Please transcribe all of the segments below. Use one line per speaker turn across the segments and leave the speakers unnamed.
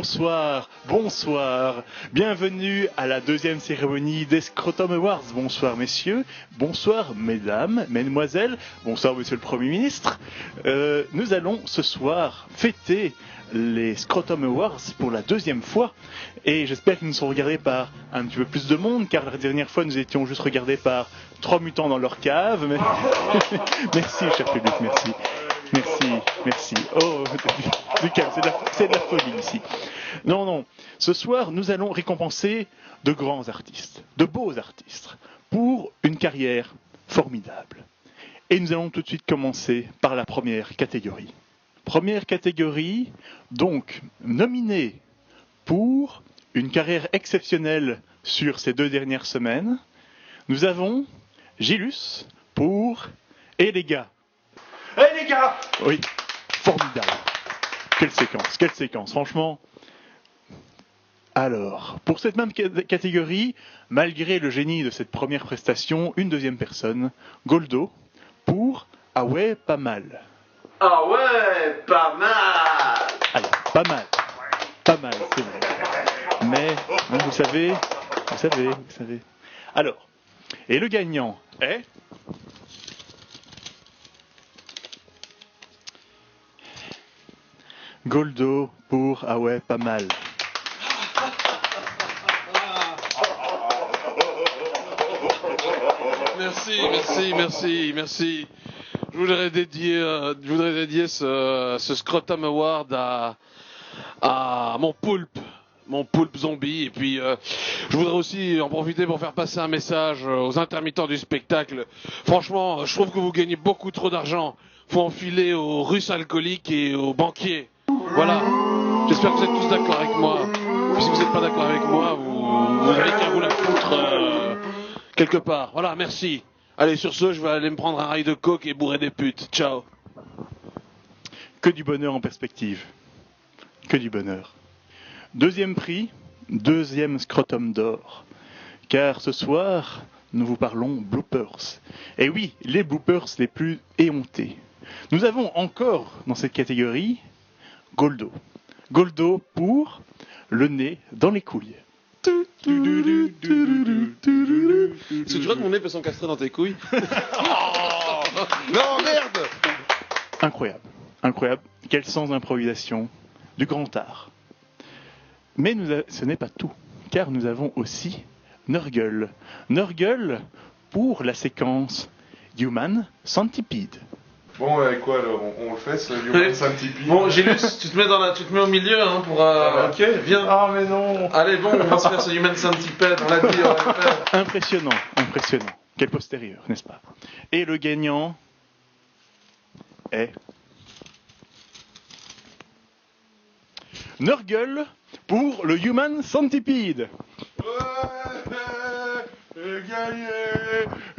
bonsoir, bonsoir. Bienvenue à la deuxième cérémonie des Scrotum Awards. Bonsoir messieurs, bonsoir mesdames, mesdemoiselles, bonsoir monsieur le Premier ministre. Nous allons ce soir fêter les Scrotum Awards pour la deuxième fois. Et j'espère qu'ils nous sont regardés par un petit peu plus de monde, car la dernière fois nous étions juste regardés par 3 mutants dans leur cave. Mais... merci cher public, merci. Merci. Oh, du calme, c'est de la folie ici. Non. Ce soir, nous allons récompenser de grands artistes, de beaux artistes, pour une carrière formidable. Et nous allons tout de suite commencer par la première catégorie. Première catégorie, donc, nominée pour une carrière exceptionnelle sur ces 2 dernières semaines. Nous avons Gilus pour « Et les gars ».
Hey les gars!
Oui, formidable. Quelle séquence, franchement. Alors, pour cette même catégorie, malgré le génie de cette première prestation, une deuxième personne, Goldo, pour « Ah ouais, pas mal ».
Ah ouais, pas mal!
Alors, pas mal, c'est vrai. Mais, hein, vous savez. Alors, et le gagnant est... Goldo pour « Ah ouais, pas mal ».
Merci. Je voudrais dédier ce Scrotum Award à mon poulpe zombie. Et puis, je voudrais aussi en profiter pour faire passer un message aux intermittents du spectacle. Franchement, je trouve que vous gagnez beaucoup trop d'argent. Faut enfiler aux Russes alcooliques et aux banquiers. Voilà. J'espère que vous êtes tous d'accord avec moi. Puis si vous n'êtes pas d'accord avec moi, vous avez qu'à vous la foutre quelque part. Voilà, merci. Allez, sur ce, je vais aller me prendre un rail de coke et bourrer des putes. Ciao.
Que du bonheur en perspective. Que du bonheur. Deuxième prix, deuxième Scrotum d'or. Car ce soir, nous vous parlons bloopers. Et oui, les bloopers les plus éhontés. Nous avons encore dans cette catégorie Goldo. Goldo pour le nez dans les couilles.
Est-ce que tu vois que mon nez peut s'encastrer dans tes couilles?
Non, merde!
Incroyable. Quel sens d'improvisation, du grand art. Mais ce n'est pas tout, car nous avons aussi Nurgle. Nurgle pour la séquence Human Centipede.
Bon, quoi alors, on le fait, ce Human Centipede?
Bon, Gilus, tu te mets au milieu hein, pour... Ok, viens.
Ah mais non!
Allez, bon, on va se faire ce Human Centipede, on l'a dit, on va le faire.
Impressionnant. Quel postérieur, n'est-ce pas? Et le gagnant est... Nurgle pour le Human Centipede.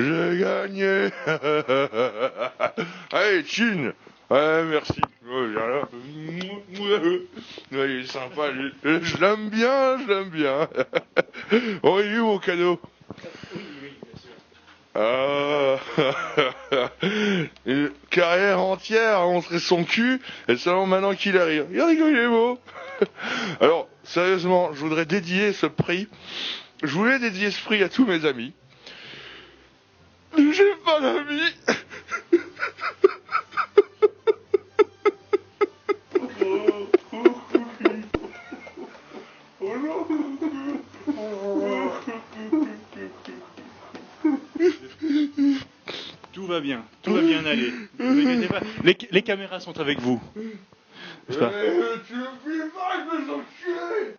J'ai gagné. Allez, Chine. Ouais, merci. Viens là. Ouais, il est sympa. Je l'aime bien. Oh, il est où mon cadeau? Une carrière entière à montrer son cul, et seulement maintenant qu'il arrive. Regardez comme il est beau. Alors, sérieusement, je voudrais dédier ce prix. Je voulais dédier ce prix à tous mes amis. J'ai pas d'amis.
Tout va bien aller. Ne vous inquiétez pas. Les caméras sont avec vous. N'est-ce pas?
Tu me fais pas, je me sens tué.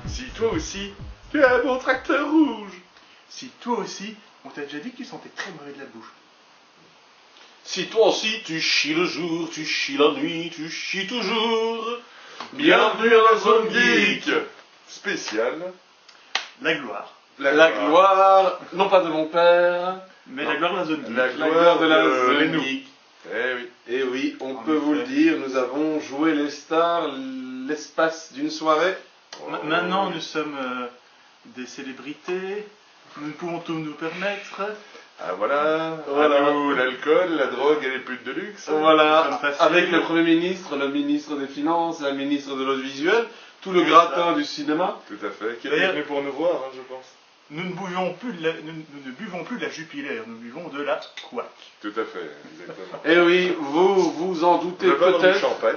Si toi aussi, tu as un bon tracteur rouge. Si toi aussi, on t'a déjà dit que tu sentais très mauvais de la bouche.
Si toi aussi tu chies le jour, tu chies la nuit, tu chies toujours. Bienvenue à la zone geek.
Spécial.
La gloire.
La gloire, non pas de mon père,
Mais la gloire de la zone geek.
la gloire de la zone
Lénou.
geek.
Eh oui.
Et oui, on
En
peut vous le
effet.
dire, nous avons joué les stars l'espace d'une soirée.
Maintenant, nous sommes des célébrités. Nous ne pouvons tout nous permettre.
Ah voilà.
Voilà.
À nous, l'alcool, la drogue et les putes de luxe.
Voilà,
Comme facile.
avec le Premier ministre, le ministre des Finances, la ministre de l'Audiovisuel, tout le
C'est
gratin du cinéma.
Tout à fait. Qui est
D'ailleurs-
venu pour nous voir, hein, je pense.
Nous ne buvons plus de la, nous ne buvons plus de la Jupiler, nous buvons de la couac.
Tout à fait, exactement.
Et oui, vous vous en doutez
On a pas dans du
peut-être.
champagne.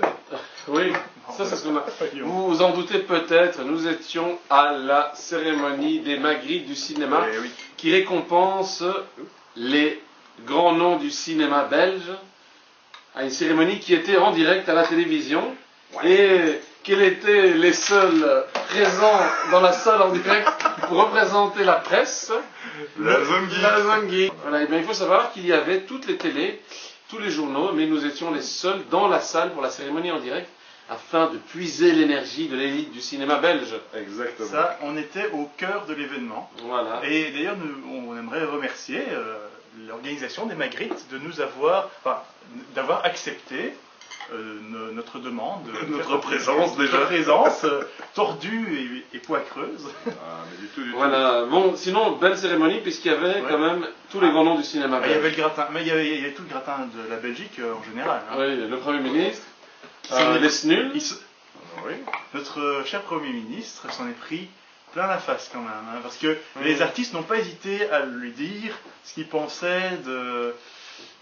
Oui, ça c'est ce qu'on a. Vous vous en doutez peut-être, nous étions à la cérémonie des Magritte du cinéma
Eh oui.
qui récompense les grands noms du cinéma belge à une cérémonie qui était en direct à la télévision et quels étaient les seuls présents dans la salle en direct pour représenter la presse.
La Zongi.
La Zongi. Voilà, et bien il faut savoir qu'il y avait toutes les télés, tous les journaux, mais nous étions les seuls dans la salle pour la cérémonie en direct afin de puiser l'énergie de l'élite du cinéma belge.
Exactement.
Ça, on était au cœur de l'événement.
Voilà.
Et d'ailleurs, on aimerait remercier l'organisation des Magritte de nous avoir, enfin, d'avoir accepté notre demande,
Notre présence, déjà.
notre présence tordue et poicreuse.
Ah, mais du tout, du tout.
Voilà. Bon, sinon, belle cérémonie puisqu'il y avait
Ouais.
quand même tous les grands noms du cinéma
Il y avait
belge.
le gratin, mais il y avait tout le gratin de la Belgique en général. Hein.
Oui, le Premier ministre,
S'en est-
les SNUL.
Oui.
Notre cher Premier ministre s'en est pris plein la face quand même, hein, parce que les artistes n'ont pas hésité à lui dire ce qu'ils pensaient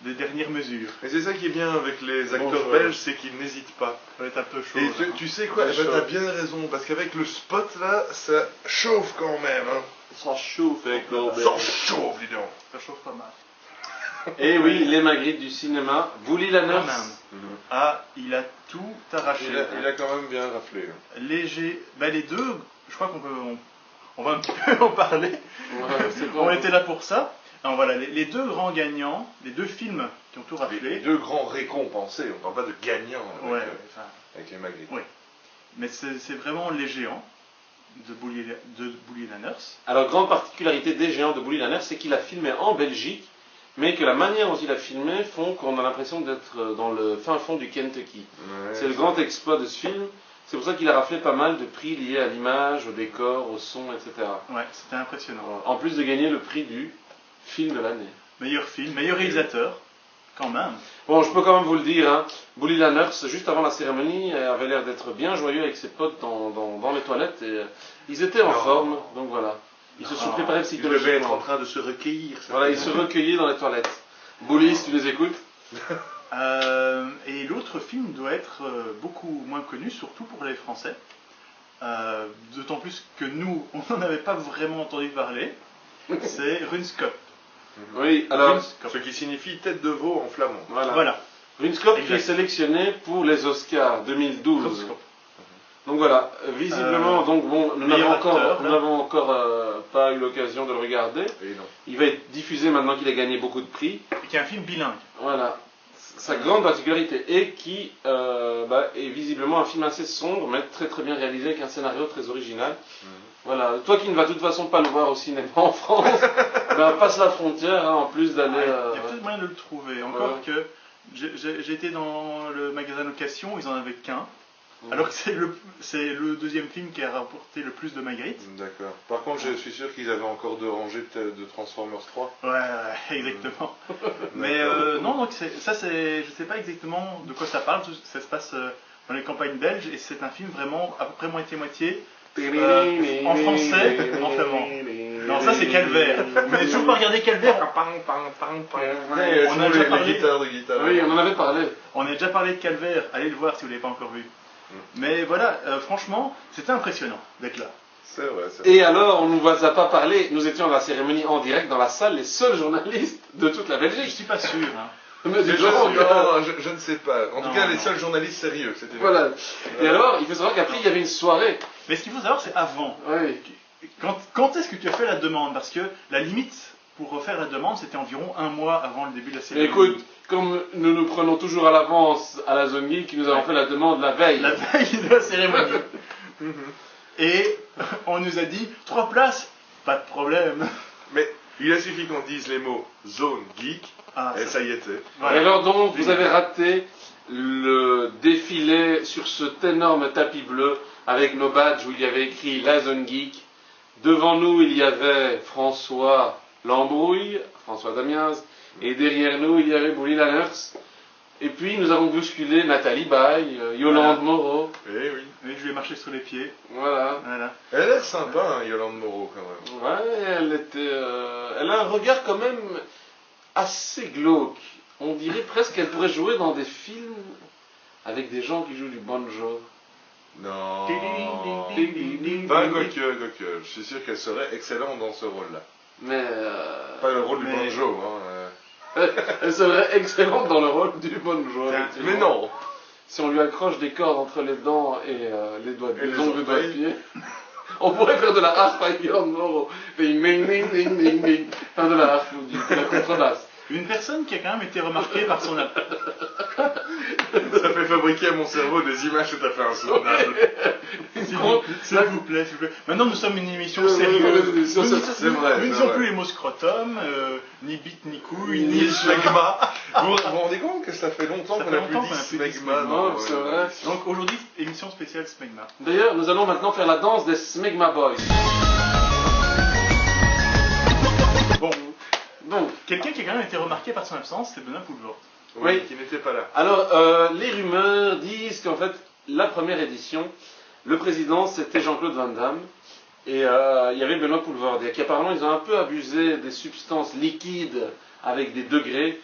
des dernières mesures.
Et c'est ça qui est bien avec les acteurs
Bonjour.
belges, c'est qu'ils n'hésitent pas.
Ça va être un peu chaud.
Et
là.
tu sais quoi,
Ça
eh ben,
chauffe.
t'as bien raison, parce qu'avec le spot là, ça chauffe quand même. Hein.
Ça chauffe avec
Ça chauffe, dis donc.
Ça chauffe pas mal.
Et oui, les Magritte du cinéma. Bouli
Quand
Lanners.
même. Ah, il a tout arraché.
Il a quand même bien raflé. hein.
Léger. Ben, les deux, je crois on va un petit peu en parler.
Ouais, c'est
On
bon.
était là pour ça. Alors voilà, les deux grands gagnants, les deux films qui ont tout
Les
raflé.
deux grands récompensés, on parle pas de gagnants avec,
Ouais,
euh,
enfin,
avec les Magritte.
Ouais. mais c'est vraiment les géants de Bouli Lanners.
Alors, grande particularité des géants de Bouli Lanners, c'est qu'il a filmé en Belgique, mais que la manière dont il a filmé font qu'on a l'impression d'être dans le fin fond du Kentucky.
Ouais,
C'est le grand exploit de ce film. C'est pour ça qu'il a raflé pas mal de prix liés à l'image, au décor, au son, etc.
Ouais, c'était impressionnant.
En plus de gagner le prix du film de l'année.
Meilleur film, meilleur réalisateur, quand même.
Bon, je peux quand même vous le dire, hein, Bouli Lanners, juste avant la cérémonie, avait l'air d'être bien joyeux avec ses potes dans les toilettes. Et ils étaient en
Non.
forme, donc voilà. Ils se sont préparés
Il devait être en
psychologiquement.
train de se recueillir.
Voilà, ils se recueillaient dans les toilettes. Bouli, si tu les écoutes.
Et l'autre film doit être beaucoup moins connu, surtout pour les Français. D'autant plus que nous, on n'en avait pas vraiment entendu parler. C'est Runscope.
Oui, alors,
Runscope.
Ce qui signifie tête de veau en flamand.
voilà.
Voilà.
Runscope qui
Exact.
est sélectionné pour les Oscars 2012.
Runscope.
Donc voilà, visiblement, donc bon, nous
meilleur
n'avons encore,
acteur,
nous
là.
n'avons encore pas eu l'occasion de le regarder.
Et non.
Il va être diffusé maintenant qu'il a gagné beaucoup de prix.
Et qui est un film bilingue.
Voilà. Sa grande particularité et qui est visiblement un film assez sombre, mais très très bien réalisé avec un scénario très original. Voilà. Toi qui ne vas de toute façon pas le voir au cinéma en France, passe la frontière hein, en plus d'aller.
Il y a peut-être moyen de le trouver. Encore que j'étais dans le magasin location, ils en avaient qu'un. Alors que c'est le deuxième film qui a rapporté le plus de Magritte.
D'accord. Par contre, je suis sûr qu'ils avaient encore deux rangées de Transformers 3.
Ouais, exactement. Mais non, donc je sais pas exactement de quoi ça parle. Ça se passe dans les campagnes belges et c'est un film vraiment à peu près moitié-moitié. En français, en flamand. Non, ça c'est Calvaire. Vous n'avez toujours pas regardé Calvaire?
On
a déjà
les
parlé.
guitares de guitare.
Oui, on en avait parlé.
On a déjà parlé de Calvaire. Allez le voir si vous ne l'avez pas encore vu. Mais voilà, franchement, c'était impressionnant d'être là.
C'est vrai, c'est vrai.
Et alors, on ne nous a pas parlé, nous étions à la cérémonie en direct dans la salle, les seuls journalistes de toute la
Je
Belgique.
suis pas sûr. Hein.
Mais dis
Je,
donc,
non, je ne sais pas. En
Non,
tout cas, les
non.
seuls journalistes sérieux, c'était.
Voilà. Et alors, il faut savoir qu'après, il y avait une soirée.
Mais ce qu'il faut savoir, c'est avant.
Oui.
Quand est-ce que tu as fait la demande? Parce que la limite pour faire la demande, c'était environ un mois avant le début de la
Mais
cérémonie.
écoute, comme nous nous prenons toujours à l'avance à la zone geek, nous avons fait la demande la veille.
La veille de la cérémonie. Et on nous a dit 3 places, pas de problème.
Mais Il a suffi qu'on dise les mots zone geek,
Ah,
et ça y était.
Voilà.
Et alors donc, vous avez raté le défilé sur cet énorme tapis bleu avec nos badges où il y avait écrit la zone geek. Devant nous, il y avait François Lambrouille, François Damiens, et derrière nous, il y avait Bouli Lanners. Et puis, nous avons bousculé Nathalie Baye, Yolande
Voilà.
Moreau.
Eh oui.
Oui, je lui ai marché sur les pieds.
Voilà.
Voilà.
Elle a l'air sympa, hein, Yolande Moreau, quand même.
Ouais, elle a un regard quand même assez glauque. On dirait presque qu'elle pourrait jouer dans des films avec des gens qui jouent du banjo.
Non.
Ding, ding, ding,
Enfin,
ding, ding.
quoique. Je suis sûr qu'elle serait excellente dans ce rôle-là.
Mais
Pas le rôle du
Mais-
banjo, hein.
elle serait excellente dans le rôle du banjo. effectivement.
Mais non.
Si on lui accroche des cordes entre les dents et les doigts
Et
les
les
ongles de doigts de
orteils.
pied, on pourrait faire de la harpe avec Yolande Moreau. Ding, ding, ding, ding, ding, ding. Enfin, de la harpe, de la contrebasse.
Une personne qui a quand même été remarquée par son
Ça fait fabriquer à mon cerveau des images tout à fait insoutenables.
S'il vous plaît, s'il vous plaît. Maintenant, nous sommes une émission sérieuse.
C'est
C'est vrai.
Nous ne
c'est
sommes
vrai.
plus les mots scrotum, ni bite, ni couille,
Ni
ni
le smegma. Vous vous rendez compte que ça fait longtemps
Ça
qu'on
fait
n'a plus
longtemps
dit
qu'on n'a plus dit
smegma
smegma.
dans-
Non, c'est vrai.
Donc aujourd'hui, émission spéciale Smegma.
D'ailleurs, nous allons maintenant faire la danse des Smegma Boys.
Bon,
Donc,
quelqu'un qui a quand même été remarqué par son absence, c'est Benoît Poulvord.
Oui.
Qui n'était pas là.
alors, les rumeurs disent qu'en fait, la première édition, le président c'était Jean-Claude Van Damme et il y avait Benoît Poulvord. Et qu'apparemment, ils ont un peu abusé des substances liquides avec des degrés.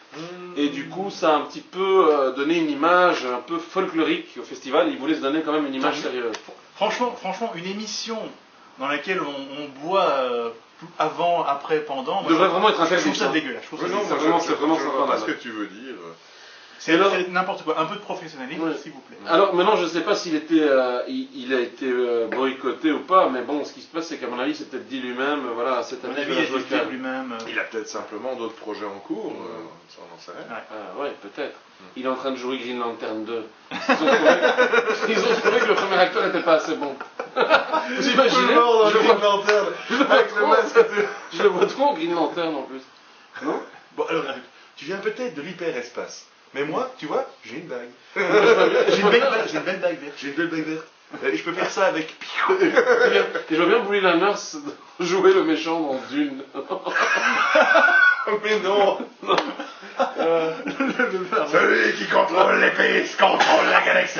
Et du coup, ça a un petit peu donné une image un peu folklorique au festival. Ils voulaient se donner quand même une image sérieuse.
Franchement, une émission dans laquelle on boit avant, après, pendant, moi,
Devrait vraiment être
je trouve
interdit,
ça
ça.
dégueulasse. Je trouve ça
Non,
dégueulasse.
vraiment-
je
c'est vraiment
vois
sympa,
pas ce
là.
que tu veux dire.
C'est
alors-
n'importe quoi. Un peu de professionnalisme,
Ouais.
s'il vous plaît.
Alors maintenant, je ne sais pas s'il était, il a été boycotté ou pas, mais bon, ce qui se passe, c'est qu'à mon avis, c'est peut-être dit lui-même, voilà, cette
À mon
année,
avis,
je vais
il
jouer
a
le
dit
câble.
lui-même.
Il a peut-être simplement d'autres projets en cours, ça on en sait rien.
Ah ouais, peut-être. Il est en train de jouer Green Lantern 2. Ils ont trouvé que le premier acteur n'était pas assez bon. Vous imaginez je, le vois,
lanterne
je le vois
avec le
trop,
masque.
je le vois trop en Green Lantern en plus. Non.
Bon, alors, tu viens peut-être de l'hyperespace. Mais moi, tu vois, j'ai une bague.
J'ai une belle bague verte.
J'ai une belle bague verte. Et je peux faire ça avec.
Et je vois bien Bouli Lanners jouer le méchant dans Dune.
Mais non. Celui qui contrôle les pays contrôle la galaxie.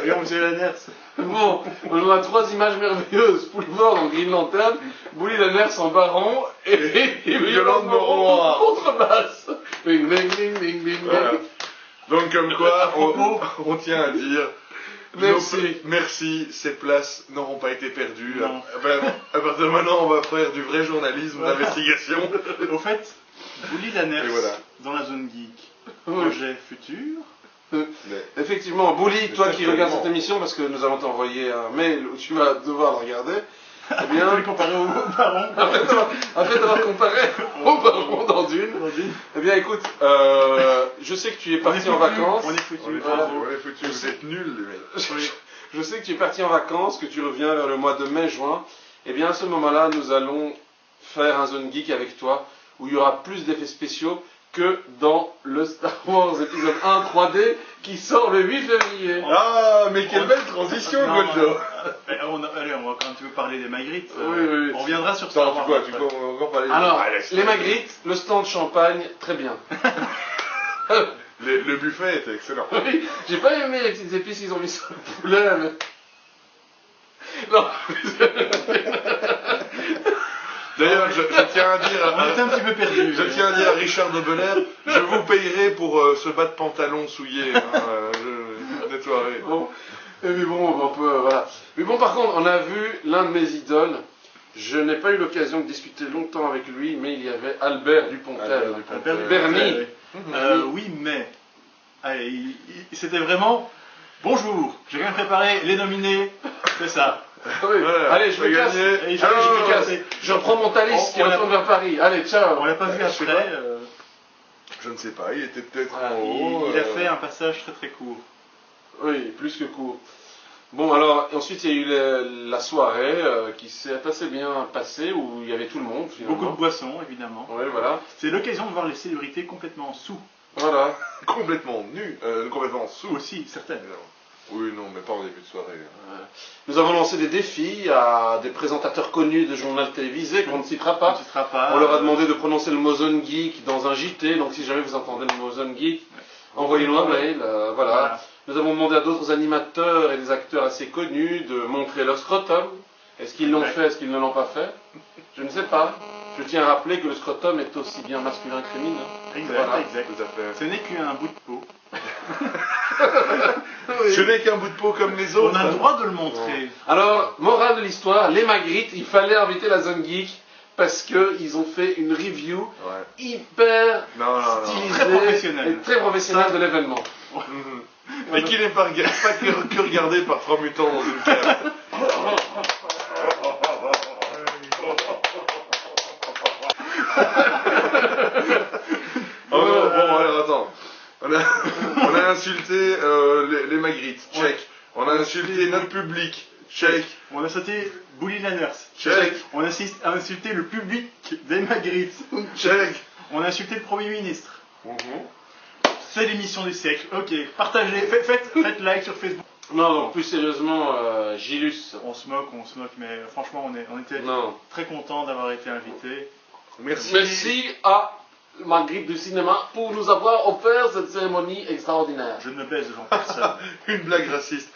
Et on faisait la nerf.
Bon, on a trois images merveilleuses. Poulvord en Green Lantern, Bouli Lanners en baron et
Yolande Moreau en
contrebasse. Ding ding ding ding ding.
Voilà. Donc comme quoi,
À propos-
on tient à dire.
Merci.
Merci, ces places n'auront pas été perdues.
Non.
À partir de maintenant, on va faire du vrai journalisme
Voilà.
d'investigation.
Au fait, Bouli Lanners,
Et voilà.
dans la zone geek,
Oui.
projet futur.
Mais-
Effectivement, Bouli, toi qui
certainement.
regardes cette émission, parce que nous allons t'envoyer un mail où tu vas devoir le regarder, eh
On
bien,
peut les comparer au baron.
après t'avoir comparé au baron dans Dune, eh bien écoute, je sais que tu es parti en vacances.
On est foutu.
On est
Voilà.
foutus, on est foutus, vous êtes nuls, les mecs.
Je sais que tu es parti en vacances, que tu reviens vers le mois de mai-juin. Eh bien, à ce moment-là, nous allons faire un Zone Geek avec toi, où il y aura plus d'effets spéciaux que dans le Star Wars épisode 1 3D qui sort le 8 février.
Ah, mais quelle belle transition,
Non,
Goldo.
allez, on va quand même un petit peu parler des Magritte.
Oui.
On reviendra sur Star
Attends,
Wars.
tu peux
après.
encore parler.
Alors,
Ah, laisse-
les Magritte, le stand champagne, très bien.
Le buffet était excellent.
Oui, j'ai pas aimé les petites épices qu'ils ont mis sur le poulet, mais... Non,
D'ailleurs, je tiens à dire.
On était un petit peu perdus.
Je tiens à dire à Richard de Belair, je vous payerai pour ce bas de pantalon souillé. Je nettoierai.
bon, mais bon, on peut, voilà. Mais bon, par contre, on a vu l'un de mes idoles. Je n'ai pas eu l'occasion de discuter longtemps avec lui, mais il y avait Albert Dupontel.
Albert Dupontel.
Albert
Bernie.
Dupontel, oui, mais. Allez, c'était vraiment. Bonjour, j'ai quand même préparé les nominés. C'est ça.
Ah oui.
Voilà,
Allez, je me
t'as
casse.
gagné.
Allez, je me casse. Je prends mon Thalys qui
On l'a-
retourne vers Paris. Allez, ciao.
On l'a pas vu
Je sais
après.
pas. Je ne sais pas, il était peut-être
Ah,
en haut.
Il a fait un passage très très court.
Oui, plus que court. Bon, alors, ensuite, il y a eu la soirée qui s'est assez bien passée, où il y avait tout le monde, finalement.
Beaucoup de boissons, évidemment.
Oui, voilà.
C'est l'occasion de voir les célébrités complètement sous.
Voilà.
Complètement nu, complètement sous.
Aussi, certaines.
Oui, non, mais pas en début de soirée.
Nous avons lancé des défis à des présentateurs connus de journal télévisé qu'on ne citera
On
pas.
ne citera pas.
On leur a demandé de prononcer le mot zone geek dans un JT, donc si jamais vous entendez le mot zone geek, envoyez-nous un mail. Voilà. Nous avons demandé à d'autres animateurs et des acteurs assez connus de montrer leur scrotum. Est-ce qu'ils l'ont fait, est-ce qu'ils ne l'ont pas fait? Je ne sais pas. Je tiens à rappeler que le scrotum est aussi bien masculin que féminin.
Exact,
Voilà.
exact.
Tout à fait.
Ce n'est qu'un bout de peau.
Je n'ai qu'un bout de peau comme les autres.
On a le droit de le montrer.
Alors, morale de l'histoire, les Magritte, il fallait inviter la zone geek parce qu'ils ont fait une review
Ouais.
hyper
Non, non, non.
stylisée
Très professionnelle.
et très professionnelle de l'événement.
Mais qui n'est pas que regardé par trois mutants dans une cave. Oh non, bon, alors attends. On a insulté les Magritte, check. On a insulté notre public, check.
On a sauté Bully Lanners.
Check.
On a insulté le public des Magritte.
Check.
On a insulté le Premier ministre.
Mhm.
C'est l'émission du siècle. Ok, partagez, faites like sur Facebook.
Non, donc plus sérieusement, Gilus.
On se moque, mais franchement, on était
Non.
très contents d'avoir été invités.
Merci.
Merci à Magritte du cinéma pour nous avoir offert cette cérémonie extraordinaire.
Je ne baise devant personne.
Une blague raciste.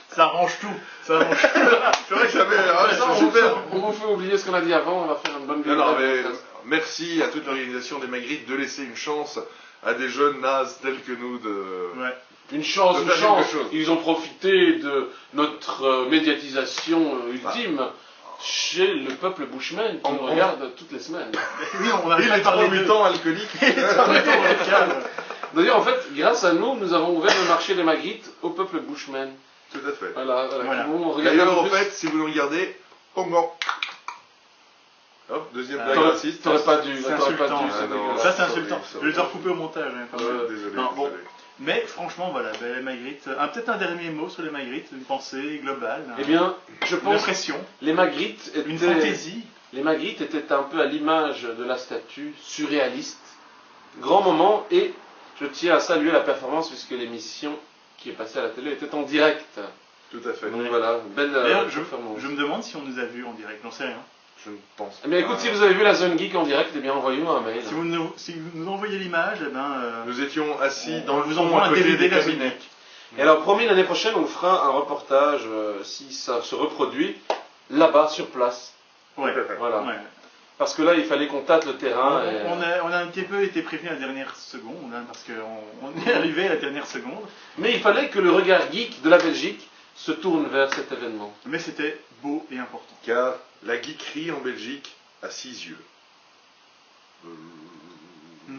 Ça arrange tout. Ça arrange tout.
C'est vrai que ça
Ça,
c'est super.
on vous fait oublier ce qu'on a dit avant, on va faire une bonne
Non, non, mais
vidéo.
merci à toute l'organisation des Magritte de laisser une chance à des jeunes nazes tels que nous de...
Ouais.
Une chance,
De
une
faire
chance.
quelque chose.
Ils ont profité de notre médiatisation ultime chez le peuple bushman qui nous regarde toutes les semaines.
Oui, on
Et
arrive à
les trois
parler de...
mutants alcooliques.
D'ailleurs, en fait, grâce à nous, nous avons ouvert le marché des Magritte au peuple bushman.
Tout à fait.
Voilà.
Voilà.
Qui vont regarder
D'ailleurs,
un
en
peu plus.
fait, si vous nous regardez, Pongo. Hop, deuxième blague
T'aurais
raciste.
t'aurais pas dû.
C'est
T'aurais pas
insultant.
dû.
Ah
c'est
non.
dégueulasse.
Ça, c'est insultant.
Sorry.
Je vais les recouper au montage. Hein, quand même.
Désolé,
Non, bon.
désolé.
Mais franchement, voilà, les Magritte. Peut-être un dernier mot sur les Magritte, une pensée globale.
Eh bien, je
une
pense que
impression,
les Magritte
une
étaient...
fantaisie.
Les Magritte étaient un peu à l'image de la statue, surréaliste. Grand moment, et je tiens à saluer la performance puisque l'émission qui est passée à la télé était en direct.
Tout à fait.
Donc voilà, belle
D'ailleurs,
performance.
je me demande si on nous a vus en direct, j'en sais rien.
Je ne pense pas.
Eh bien écoute, si vous avez vu la Zone Geek en direct, eh bien envoyez-nous un mail.
Si vous nous envoyez l'image, eh ben,
Nous étions assis dans
on
le
vous
fond
envoie
à
un
côté
DVD
des
de la
cabinets.
Zonic.
Et alors promis, l'année prochaine, on fera un reportage, si ça se reproduit, là-bas, sur place.
Ouais.
Tout à fait.
Voilà.
Ouais.
Parce que là, il fallait qu'on tâte le terrain. et-
On a un petit peu été prévenu à la dernière seconde, hein, parce qu'on est arrivé à la dernière seconde,
Mais il fallait que le regard geek de la Belgique se tourne vers cet événement.
mais c'était beau et important.
Car la geekerie en Belgique a 6 yeux.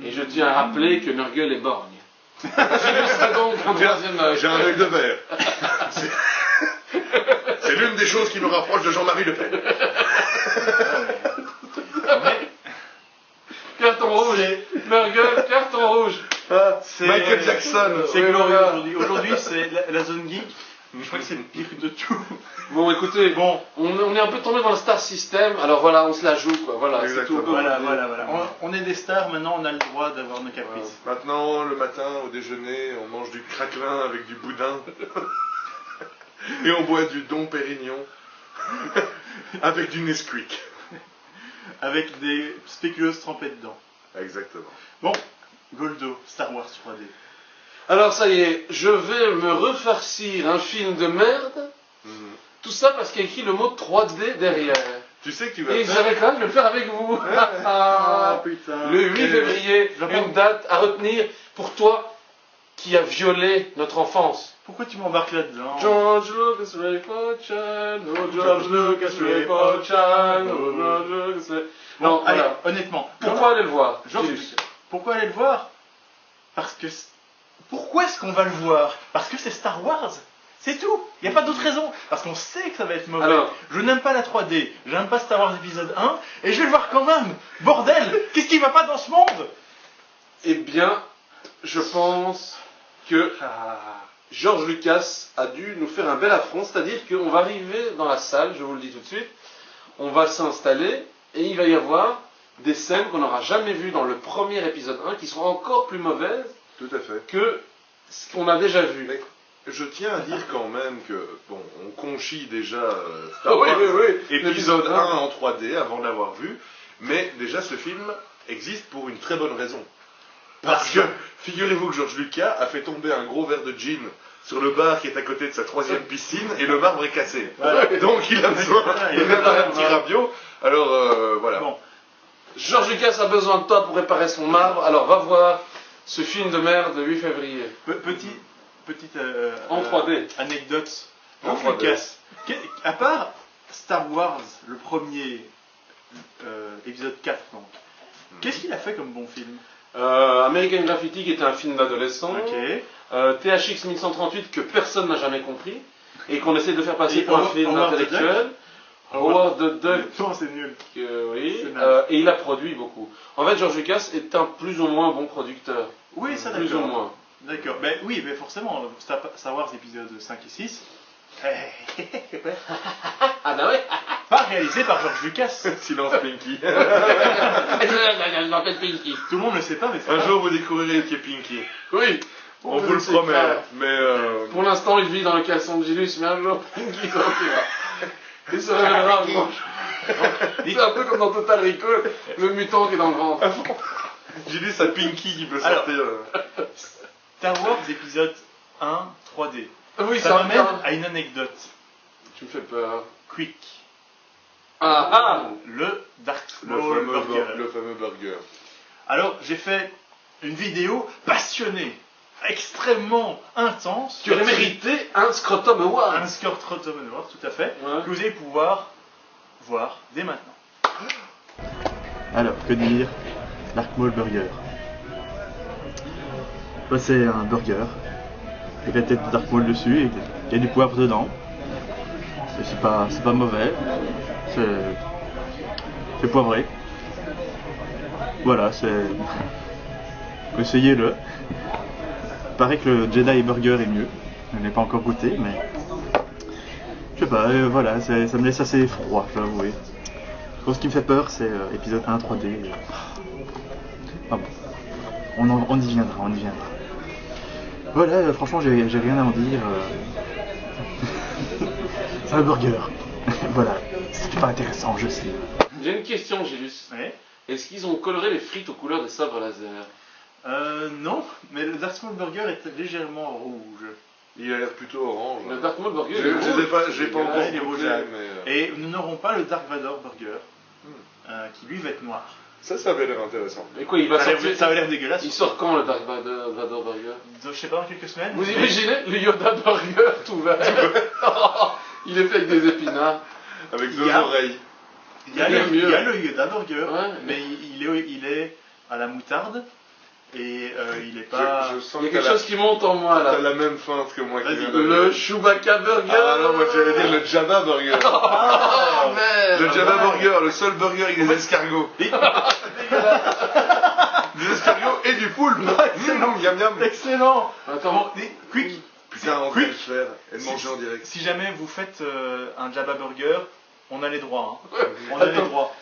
Et je tiens à rappeler que Nurgle est borgne. J'illustrerai donc en troisième œil.
J'ai un œil de verre. C'est l'une des choses qui me rapproche de Jean-Marie Le Pen.
Carton rouge. Nurgle, carton rouge.
C'est-
Michael Jackson.
C'est
Oui,
glorieux
voilà.
aujourd'hui. Aujourd'hui, c'est la zone geek. Je crois que c'est le pire de tout.
Bon, écoutez,
Bon,
on est un peu tombé dans le star system, alors voilà, on se la joue, quoi. Voilà, c'est
Exactement.
tout.
voilà. On est des stars, maintenant on a le droit d'avoir nos caprices.
Maintenant, le matin, au déjeuner, on mange du craquelin avec du boudin. Et on boit du Dom Pérignon avec du Nesquik.
Avec des spéculeuses trempées dedans.
Exactement.
Bon, Goldo, Star Wars 3D.
Alors ça y est, je vais me refarcir un film de merde. Tout ça parce qu'il y a écrit le mot 3D derrière.
Tu sais que tu vas
Et
faire...
j'avais quand même de le faire avec vous.
putain.
Le 8 février,
Je vais
une date à retenir pour toi qui a violé notre enfance.
Pourquoi tu m'embarques là-dedans?
George Lucas Ray Chan, oh George Lucas Ray Chan, oh George Lucas Ray...
Bon,
Non,
allez,
voilà.
honnêtement.
Pourquoi aller le voir
J'explique. Pourquoi aller le voir? Parce que... Pourquoi est-ce qu'on va le voir? Parce que c'est Star Wars. C'est tout. Il n'y a pas d'autre raison. Parce qu'on sait que ça va être mauvais.
Alors.
Je n'aime pas la 3D. J'aime pas Star Wars épisode 1. Et je vais le voir quand même. Bordel. Qu'est-ce qui va pas dans ce monde?
Eh bien, je pense que George Lucas a dû nous faire un bel affront, c'est-à-dire qu'on va arriver dans la salle, je vous le dis tout de suite, on va s'installer et il va y avoir des scènes qu'on n'aura jamais vues dans le premier épisode 1 qui seront encore plus mauvaises
Tout à fait.
que ce qu'on a déjà vu.
Mais je tiens à dire quand même que, bon, on conchit déjà Star
Oui,
Wars
oui, oui.
épisode
L'épisode
1
un.
en 3D avant de l'avoir vu, mais déjà ce film existe pour une très bonne raison. Parce que, figurez-vous que George Lucas a fait tomber un gros verre de gin sur le bar qui est à côté de sa 3e piscine et le marbre est cassé. Donc il a besoin de réparer un petit rabio. Alors voilà.
Bon.
George Lucas a besoin de toi pour réparer son marbre, alors va voir ce film de merde de 8 février.
Petite
En 3D.
anecdote.
En
George
3D.
Lucas, à part Star Wars, le premier épisode 4, donc, qu'est-ce qu'il a fait comme bon film?
American Graffiti qui était un film d'adolescent.
Ok.
THX 1138 que personne n'a jamais compris et qu'on essaie de faire passer
Et
pour un
Howard-
film
Howard the
intellectuel. Howard the Duck,
Non, c'est nul.
oui,
C'est naze.
et il a produit beaucoup. En fait, George Lucas est un plus ou moins bon producteur.
Oui, ça
Plus ou
d'accord.
moins.
D'accord. Ben oui, mais forcément, Star Wars épisode 5 et 6.
Ah bah ouais.
Pas réalisé par George Lucas.
Silence Pinky.
Je m'appelle Pinky.
Tout le monde ne le sait pas, mais c'est
Un
pas-
jour vous découvrirez qui est Pinky.
Oui.
On vous le
sait
promet.
pas.
Mais
Pour l'instant, il vit dans le caleçon de Gilus, mais un jour, Pinky sortira. Il se révélera un jour. C'est un peu comme dans Total Recall, le mutant qui est dans le ventre.
j'ai dit ça Pinky qui peut
Alors.
sortir.
Star Wars épisode 1 3D.
Oui,
Ça
ça
m'amène
m'amène.
à une anecdote.
Tu me fais peur.
Quick.
Ah,
Le Dark
Le
Maul
fameux,
Burger.
le fameux burger.
Alors, j'ai fait une vidéo passionnée, extrêmement intense.
tu aurais mérité un Scrotum Award.
un score Trottom Award, tout à fait,
Ouais.
que vous allez pouvoir voir dès maintenant. Alors, que dire Dark Maul Burger. Bah, c'est un burger avec la tête de Dark Maul dessus et il y a du poivre dedans. Et c'est pas mauvais. C'est poivré. Voilà, c'est. Essayez-le. Paraît que le Jedi Burger est mieux. Je ne l'ai pas encore goûté, mais. Je sais pas, voilà, ça me laisse assez froid, je dois avouer. Je pense ce qui me fait peur, c'est épisode 1 3D. Ah bon. On y viendra, on y viendra. Voilà, franchement, j'ai rien à en dire. C'est un burger. Voilà, c'est pas intéressant, je sais.
J'ai une question, Gilus.
Ouais.
Est-ce qu'ils ont coloré les frites aux couleurs des sabres laser?
Non, mais le Dark Maul Burger est légèrement rouge.
Il a l'air plutôt orange.
Le Dark Maul Burger,
Je
il est
les ai
rouge.
pas, j'ai pas encore
Ouais, il est
goûté,
rouge.
mais
Et nous n'aurons pas le Dark Vador Burger, qui lui va être noir.
ça avait l'air intéressant.
Et quoi, il va
Ça
sortir?
avait l'air dégueulasse.
Il sort quand le Dark Vador Burger?
Je sais pas, dans quelques semaines.
Vous imaginez le Yoda Burger tout vert? Il est fait avec des épinards.
Avec
Il
deux
y a-
oreilles.
Il y a,
Bien
le,
mieux.
il y a le Yoda Burger,
Ouais.
mais il est à la moutarde et il est pas.
Je sens
Il y a
que
quelque
t'as
chose qui monte en moi
t'as
là.
la même feinte que moi qui
Vas-y,
viens de
Le
dire.
Chewbacca Burger.
Ah non, moi j'allais dire le Jabba Burger.
Oh merde.
Le Jabba Burger, le seul burger avec des escargots. Des escargots et du poulpe. Miam miam.
Excellent.
Attends,
Quick.
Putain, on va le faire et le manger en direct.
Si jamais vous faites un Jabba Burger, on a les droits. Hein. On a les
Attends.
droits.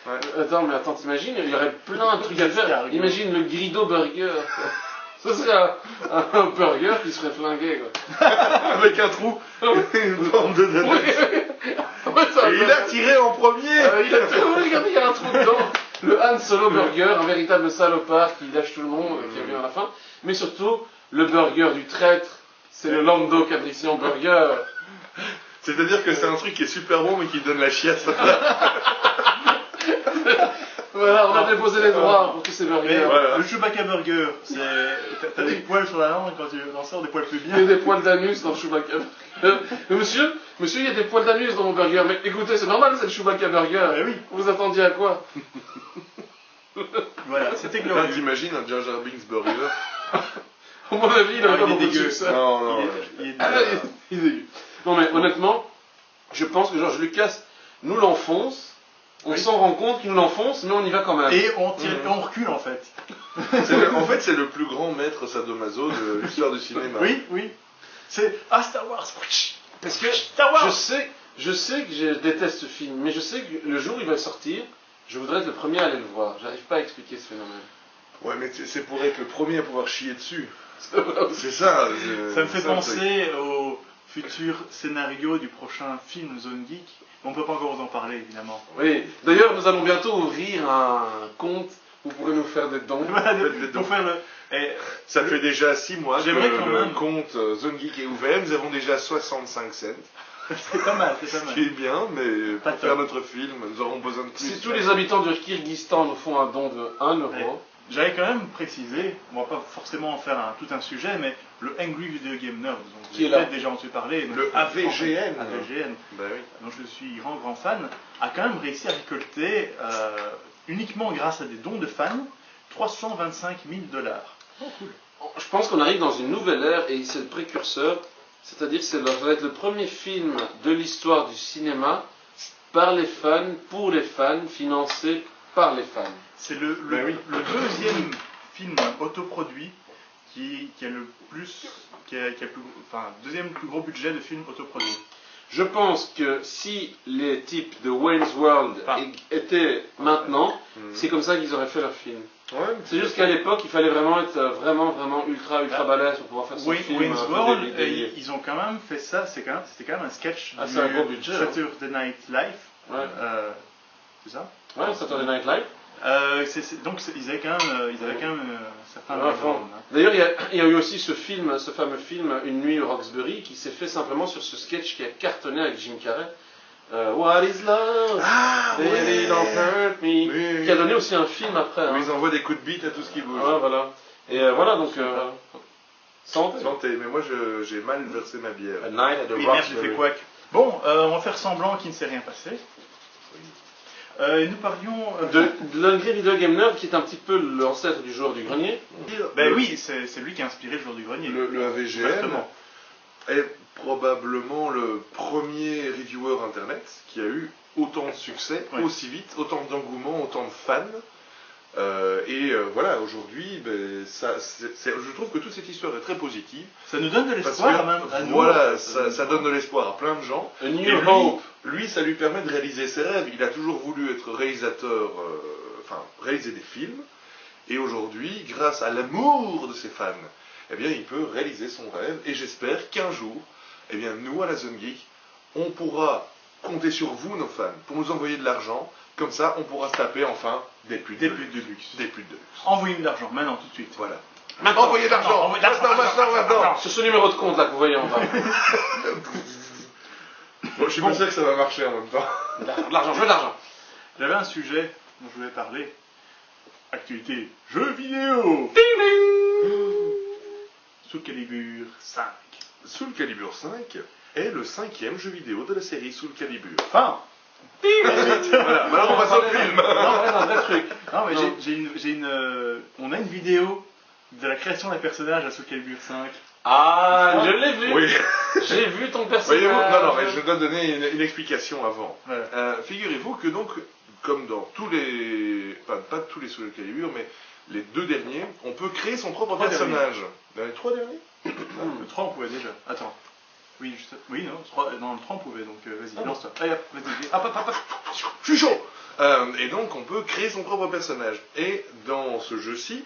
attends, t'imagines, il y aurait plein de trucs à faire.
Escargot.
Imagine le Grido Burger. Ce serait un burger qui serait flingué quoi.
Avec un trou. Une forme de donut.
Ouais, ça
Et il a tiré en premier.
il a regardez, il y a un trou dedans. Le Han Solo Burger, un véritable salopard qui lâche tout le monde, qui revient à la fin. Mais surtout, le burger du traître, c'est le Lando Calrissian Burger.
C'est-à-dire que c'est un truc qui est super bon mais qui donne la chiasse.
Voilà, on a déposé les droits pour tous ces
Mais
burgers.
Voilà.
le Chewbacca Burger, c'est t'as des poils sur la langue quand tu en sors, des poils plus
Il y a
bien.
des poils d'anus dans le Chewbacca Burger. Mais monsieur, il y a des poils d'anus dans mon burger. Mais écoutez, c'est normal, c'est le Chewbacca Burger.
Eh oui.
Vous attendiez à quoi?
Voilà, c'était
Là,
glorieux.
t'imagines un Jar Jar Binks burger.
À mon avis, il a
Ah,
pas
il est
beaucoup de
dégueu.
succès.
Non, non.
Il est-
Ah, il est dégueu. Non mais honnêtement, je pense que George Lucas nous l'enfonce On s'en rend compte qu'il nous l'enfonce, mais on y va quand même.
Et on recule en fait.
En fait, c'est le plus grand maître sadomaso de l'histoire du cinéma.
Oui. C'est Star Wars.
Parce que
Star Wars.
je sais que je déteste ce film, mais je sais que le jour où il va sortir, je voudrais être le premier à aller le voir. J'arrive pas à expliquer ce phénomène.
Ouais, mais c'est pour être le premier à pouvoir chier dessus. C'est ça.
Ça me fait penser au futur scénario du prochain film Zone Geek. On ne peut pas encore vous en parler, évidemment.
Oui, d'ailleurs, nous allons bientôt ouvrir un compte où vous pourrez nous faire des dons.
Voilà,
des dons.
pour faire le...
Ça fait déjà 6 mois que
J'aimerais quand
le
même.
compte Zone Geek est ouvert. Nous avons déjà 65 cents.
C'est pas mal, c'est pas
Ce
mal.
qui est bien, mais
Pas
pour faire
top.
notre film, nous aurons besoin de plus.
Si tous les habitants du Kyrgyzstan nous font un don de 1 euro,
Ouais. J'avais quand même précisé, on va pas forcément en faire tout un sujet, mais le Angry Video Game Nerd, donc
Qui est
vous
là.
avez peut-être déjà entendu parler. Donc,
Le AVGN.
AVGN,
Bah oui.
dont je suis grand fan, a quand même réussi à récolter, uniquement grâce à des dons de fans, 325 000 $. Oh, cool.
je pense qu'on arrive dans une nouvelle ère et c'est le précurseur, c'est-à-dire que ça va être le premier film de l'histoire du cinéma par les fans, pour les fans, financé par les fans.
C'est le deuxième film autoproduit qui a le plus, deuxième plus gros budget de film autoproduit.
Je pense que si les types de Wayne's World étaient maintenant, c'est comme ça qu'ils auraient fait leur film.
Ouais,
C'est juste qu'à l'époque, il fallait vraiment être vraiment ultra balèze pour pouvoir faire ce film.
Wayne's
un peu
World,
délié.
ils ont quand même fait ça, c'était quand même un sketch
Ah, c'est un gros budget, hein.
Saturday Night Live.
Ouais.
C'est ça?
Ouais, Saturday Night Live.
Donc ils avaient quand même certains
Ouais,
backgrounds, hein.
D'ailleurs, il y a eu aussi ce fameux film Une nuit au Roxbury, qui s'est fait simplement sur ce sketch qui a cartonné avec Jim Carrey. What is love?
Ah,
Baby,
ouais.
don't hurt me.
Oui.
Qui a donné aussi un film après.
Où
Hein.
ils envoient des coups de bite à tout ce qui bouge.
Ouais, voilà. Et voilà, donc. Santé.
Santé, mais moi j'ai mal versé ma bière.
A night at the
Oui, merde, j'ai
Roxbury.
fait couac. Bon, on va faire semblant qu'il ne s'est rien passé. Nous parlions
De l'Angry Video Game Nerd, qui est un petit peu l'ancêtre du joueur du grenier.
Ben oui, c'est lui qui a inspiré le jour du grenier.
Le AVGN
Exactement.
est probablement le premier reviewer internet qui a eu autant de succès,
Ouais.
aussi vite, autant d'engouement, autant de fans. Voilà, aujourd'hui, je trouve que toute cette histoire est très positive.
Ça nous donne de
Parce
l'espoir,
que,
même. À nous.
voilà, ça donne de l'espoir à plein de gens.
A
Et
New Hope.
lui, ça lui permet de réaliser ses rêves. Il a toujours voulu être réalisateur, réaliser des films. Et aujourd'hui, grâce à l'amour de ses fans, eh bien, il peut réaliser son rêve. Et j'espère qu'un jour, eh bien, nous, à la Zone Geek, on pourra compter sur vous, nos fans, pour nous envoyer de l'argent. Comme ça, on pourra se taper enfin des putes de luxe. Des putes de luxe.
Envoyez de l'argent, maintenant, tout de suite.
Voilà.
Maintenant.
Envoyez de l'argent.
Envoyez de l'argent,
Maintenant.
Sur ce numéro de compte là que vous voyez en bas.
Bon, je suis pas sûr que ça va marcher en même temps.
De l'argent, je veux de l'argent.
J'avais un sujet dont je voulais parler. Actualité, jeux vidéo. Soul Calibur 5.
Soul Calibur 5 est le 5e jeu vidéo de la série Soul Calibur.
Enfin.
Voilà, maintenant on passe au film.
Non, ouais, c'est un vrai truc.
Non, mais
Non.
on a une vidéo de la création des personnages à Soul Calibur 5.
Ah, je l'ai vu.
Oui.
J'ai vu ton personnage.
Voyez-vous, non, mais je dois donner une explication avant.
Voilà.
Figurez-vous que donc, comme dans tous les, pas tous les Soul Calibur, mais les 2 derniers, on peut créer son propre
Trois
personnage. Dans les 3 derniers
Le 3 on pouvait déjà. Attends. Oui, non, le 3 on pouvait, donc vas-y, lance-toi. Allez, hop, vas-y, hop.
Je suis chaud. Et donc on peut créer son propre personnage. Et dans ce jeu-ci,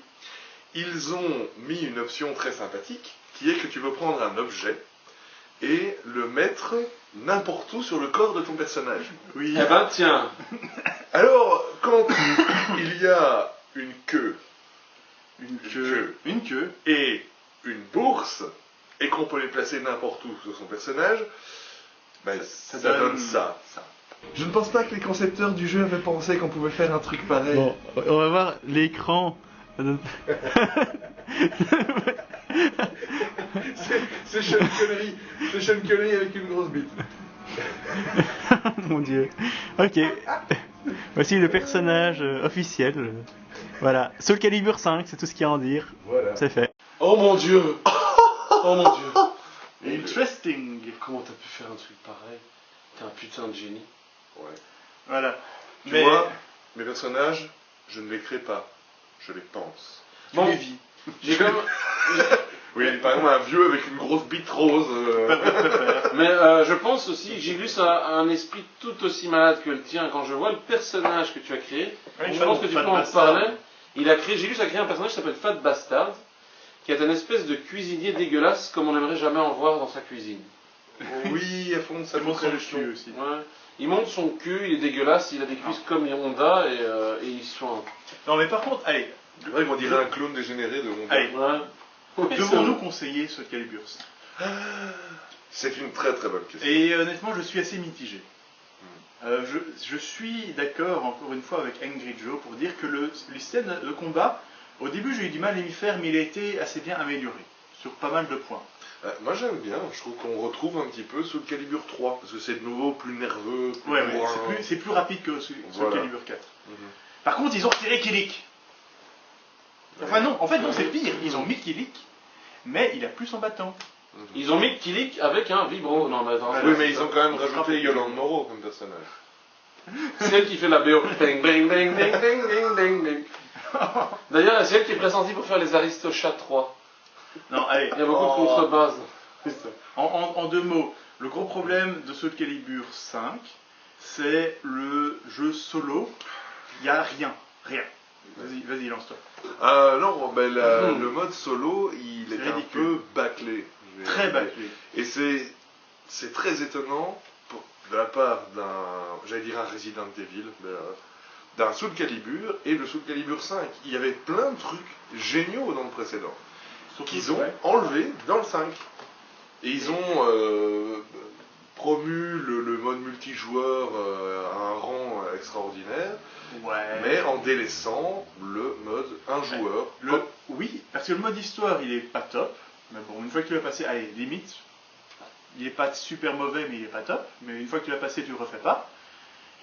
ils ont mis une option très sympathique, qui est que tu peux prendre un objet et le mettre n'importe où sur le corps de ton personnage.
Oui.
Eh ben tiens.
Alors, quand il y a une queue
Une queue.
et une bourse, et qu'on peut les placer n'importe où sur son personnage, ben, ça donne ça. Je ne pense pas que les concepteurs du jeu avaient pensé qu'on pouvait faire un truc pareil.
Bon, on va voir l'écran.
C'est Sean Connery. C'est Sean Connery avec une grosse bite.
Mon dieu. Ok. Voici le personnage officiel. Voilà. Soul Calibur 5, c'est tout ce qu'il y a à en dire.
Voilà.
C'est fait.
Oh mon dieu. Oh mon dieu.
Interesting.
Comment t'as pu faire un truc pareil? T'es un putain de génie.
Ouais.
Voilà.
Tu
Mais-
vois, mes personnages, je ne les crée pas, je les pense.
Tu les vis.
J'ai comme...
Oui, par exemple, un vieux avec une grosse bite rose.
Mais je pense aussi que Gilus a un esprit tout aussi malade que le tien. Quand je vois le personnage que tu as créé, je pense que tu peux en parler. Gilus a créé un personnage qui s'appelle Fat Bastard, qui est une espèce de cuisinier dégueulasse comme on n'aimerait jamais en voir dans sa cuisine.
Oui, à fond, ça
Ça montre
montre
le cul aussi.
Ouais. Il monte son cul, il est dégueulasse, il a des cuisses comme Honda et il soigne.
Non, mais par contre, allez,
C'est vrai qu'on dirait un clone dégénéré de Honda.
allez,
Ouais.
devons-nous conseiller ce Calibur 5?
C'est une très très bonne question.
Et honnêtement, je suis assez mitigé. Je suis d'accord, encore une fois, avec Angry Joe pour dire que le système de combat, au début, j'ai eu du mal à m'y faire, mais il a été assez bien amélioré sur pas mal de points.
Moi j'aime bien, je trouve qu'on retrouve un petit peu sous le Calibur 3, parce que c'est de nouveau plus nerveux, plus
Ouais,
bourrin.
c'est plus rapide que ce
Voilà.
Calibur 4.
Mhm.
Par contre, ils ont retiré Kilik. Enfin non, en fait non, c'est pire. Ils ont mis Kilik, mais il a plus son bâton.
Ils ont mis Kilik avec un vibro. Non, mais attends,
Oui, mais ils ont quand même rajouté Yolande Moreau comme personnage.
c'est elle qui fait la BO. Ding, ding, ding, ding, ding, ding, ding, ding. D'ailleurs, c'est elle qui est pressentie pour faire les Aristochats 3.
Non, allez.
Il y a beaucoup de contrebases.
En deux mots, le gros problème de Soul Calibur 5, c'est le jeu solo. Il n'y a rien. Vas-y, lance-toi.
Non, ben, le mode solo, il
C'est
est un
ridicule.
peu bâclé.
Très bâclé.
Et c'est très étonnant de la part j'allais dire un Resident Evil, d'un Soul Calibur et le Soul Calibur 5. Il y avait plein de trucs géniaux dans le précédent qu'ils ont enlevé dans le 5. Et ils ont promu le mode multijoueur à un rang extraordinaire,
Ouais.
mais en délaissant le mode un joueur.
Oui, parce que le mode histoire, il est pas top. Mais bon, une fois que tu l'as passé, allez, limite, il est pas super mauvais, mais il est pas top. Mais une fois que tu l'as passé, tu le refais pas.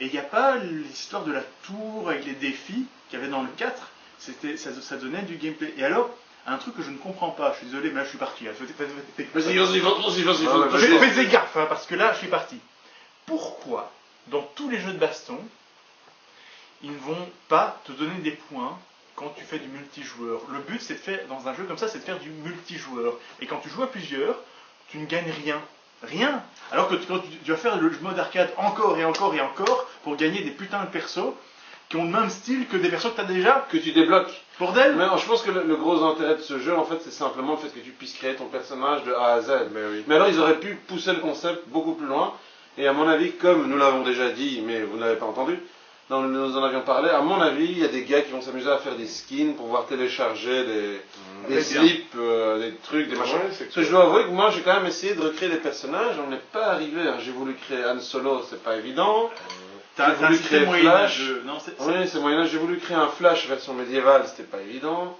Et il n'y a pas l'histoire de la tour avec les défis qu'il y avait dans le 4. Ça donnait du gameplay. Et alors, un truc que je ne comprends pas, je suis désolé, mais là je suis parti. Là. Fais gaffe, hein, parce que là je suis parti. Pourquoi, dans tous les jeux de baston, ils ne vont pas te donner des points quand tu fais du multijoueur? Le but, c'est de faire, dans un jeu comme ça, c'est de faire du multijoueur. Et quand tu joues à plusieurs, tu ne gagnes rien. Rien. Alors que quand tu vas faire le mode arcade encore et encore et encore pour gagner des putains de persos qui ont le même style que des persos que tu as déjà.
Que tu débloques.
Bordel.
Mais je pense que le gros intérêt de ce jeu, en fait, c'est simplement le fait que tu puisses créer ton personnage de A à Z.
Mais oui.
Mais alors, ils auraient pu pousser le concept beaucoup plus loin. Et à mon avis, comme nous l'avons déjà dit, mais vous n'avez pas entendu, nous en avions parlé, à mon avis, il y a des gars qui vont s'amuser à faire des skins pour pouvoir télécharger des slips, des trucs, des machins.
Ouais, c'est
Parce que je dois avouer que moi, j'ai quand même essayé de recréer des personnages, on n'est pas arrivé. Hein. J'ai voulu créer Han Solo, c'est pas évident.
T'as
J'ai voulu
un système
créer
moyen-âge. Non,
Oui, c'est moyen-âge. J'ai voulu créer un Flash version médiévale, c'était pas évident.